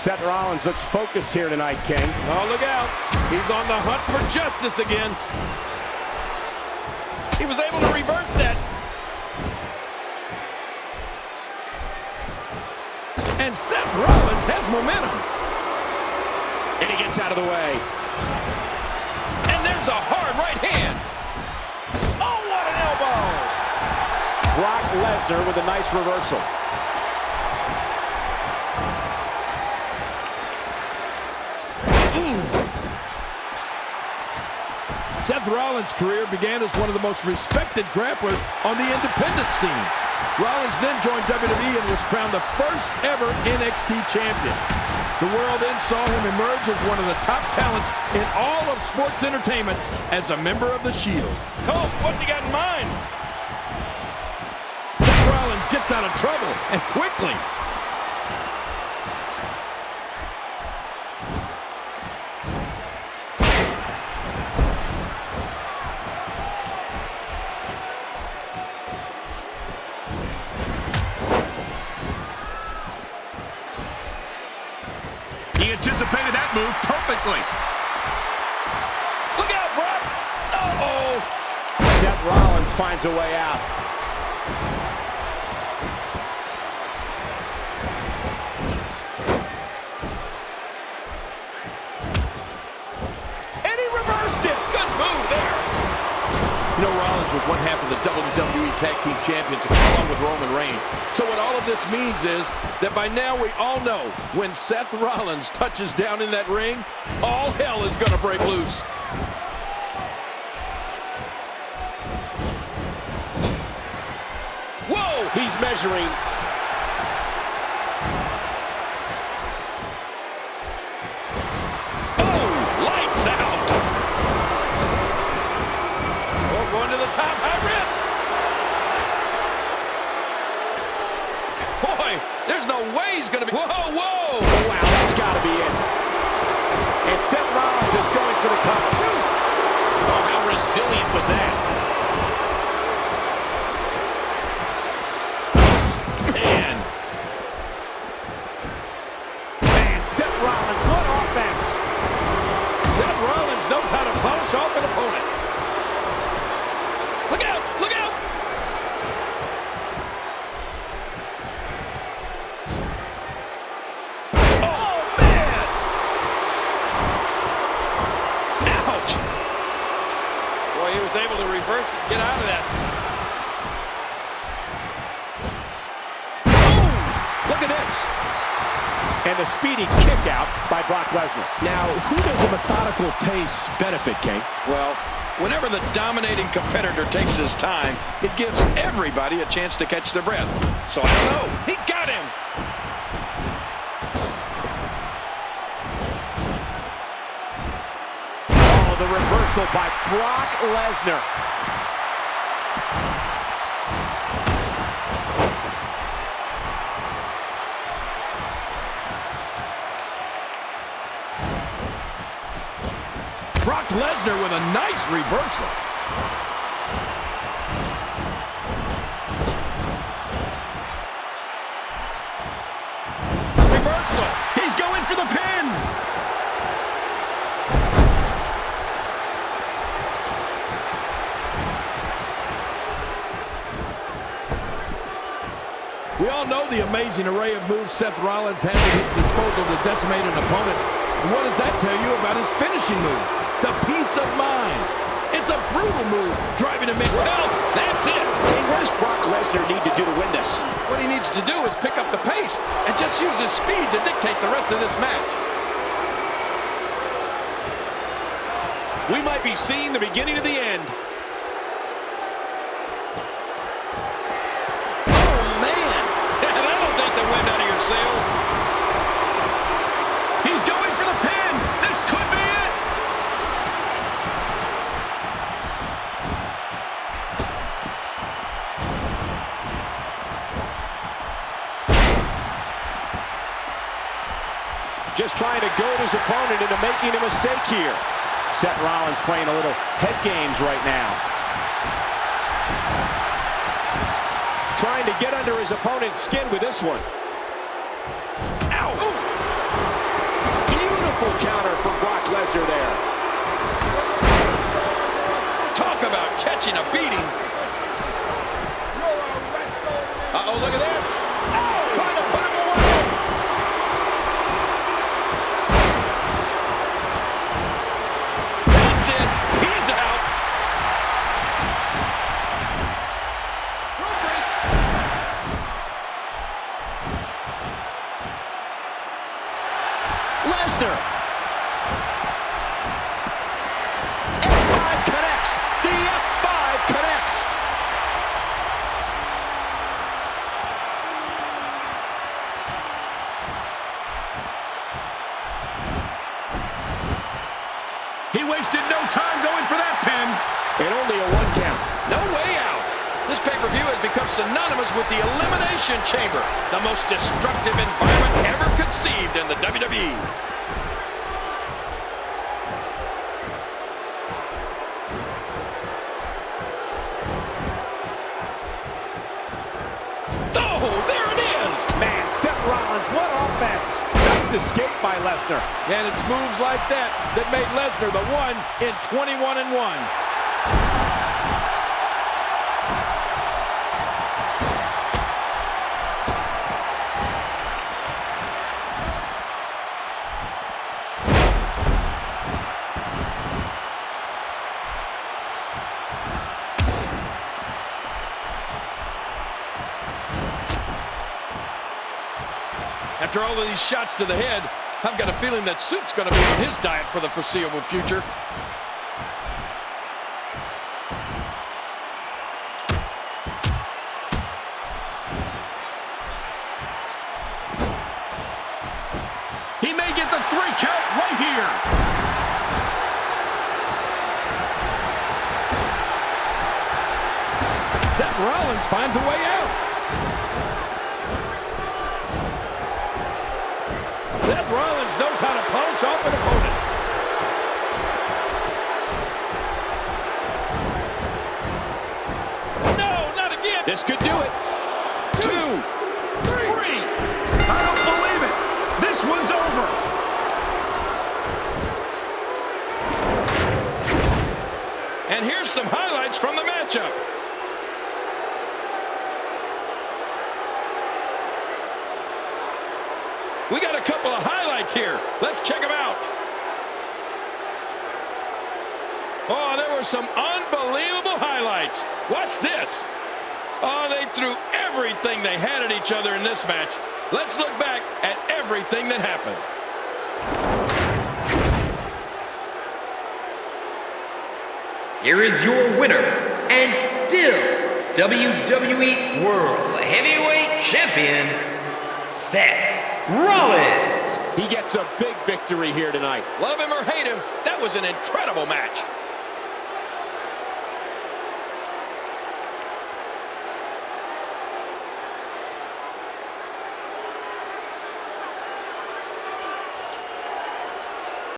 Seth Rollins looks focused here tonight, King. Oh, look out. He's on the hunt for justice again. He was able to reverse that. And Seth Rollins has momentum. And he gets out of the way. And there's a hard right hand. Oh, what an elbow. Brock Lesnar with a nice reversal. Seth Rollins' career began as one of the most respected grapplers on the independent scene. Rollins then joined WWE and was crowned the first ever NXT champion. The world then saw him emerge as one of the top talents in all of sports entertainment as a member of the Shield. Cole, what's he got in mind? Seth Rollins gets out of trouble, and quickly. He anticipated that move perfectly. Look out, Brock! Uh-oh! Seth Rollins finds a way out. And he reversed it! Good move there! You know, Rollins was one half of the WWE Tag Team Champions along with Roman Reigns. So what all of this means is that by now we all know when Seth Rollins touches down in that ring, all hell is going to break loose. Whoa! He's measuring. Oh, lights out! Oh, going to the top, high risk. Boy, there's no way he's going to be... Whoa, whoa! Oh, wow, that's got to be it. And Seth Rollins is going for the cover. Oh, how resilient was that? Man, Seth Rollins, what offense. Seth Rollins knows how to polish off an opponent. Look out! Look out! Oh, man! Ouch! Boy, he was able to reverse and get out of that. Boom! Look at this! And a speedy kick out by Brock Lesnar. Now, who does a methodical pace benefit, King? Well, whenever the dominating competitor takes his time, it gives everybody a chance to catch their breath. So I don't know. He got him! Oh, the reversal by Brock Lesnar. Brock Lesnar with a nice reversal. Reversal. He's going for the pin! We all know the amazing array of moves Seth Rollins has at his disposal to decimate an opponent. And what does that tell you about his finishing move? The peace of mind. It's a brutal move, driving him in. Well, that's it. King, what does Brock Lesnar need to do to win this? What he needs to do is pick up the pace and just use his speed to dictate the rest of this match. We might be seeing the beginning of the end. Oh, man. That'll take the wind out of your sails. He's going for the pin. This could be it. Just trying to goad his opponent into making a mistake here. Seth Rollins playing a little head games right now. Trying to get under his opponent's skin with this one. Ow! Ooh. Beautiful counter for Brock Lesnar there. Talk about catching a beating. Uh-oh, look at this. Oh, trying to put him away. That's it. He's out. Lesnar. F5 connects. The F5 connects. He wasted no time going for that pin. And only a 1 count. No way out. This pay-per-view has become synonymous with the Elimination Chamber, the most destructive environment ever conceived in the WWE. Oh, there it is. Man, Seth Rollins, what offense. Nice escape by Lesnar. And it's moves like that that made Lesnar the one in 21-1. After all of these shots to the head, I've got a feeling that soup's going to be on his diet for the foreseeable future. He may get the 3 count right here. Seth Rollins finds a way out. Seth Rollins knows how to polish off an opponent. No, not again. This could do it. 2, 3. I don't believe it. This one's over. And here's some highlights from the matchup. We got a couple of highlights here. Let's check them out. Oh, there were some unbelievable highlights. Watch this. Oh, they threw everything they had at each other in this match. Let's look back at everything that happened. Here is your winner, and still WWE World Heavyweight Champion, Seth Rollins. He gets a big victory here tonight. Love him or hate him, that was an incredible match.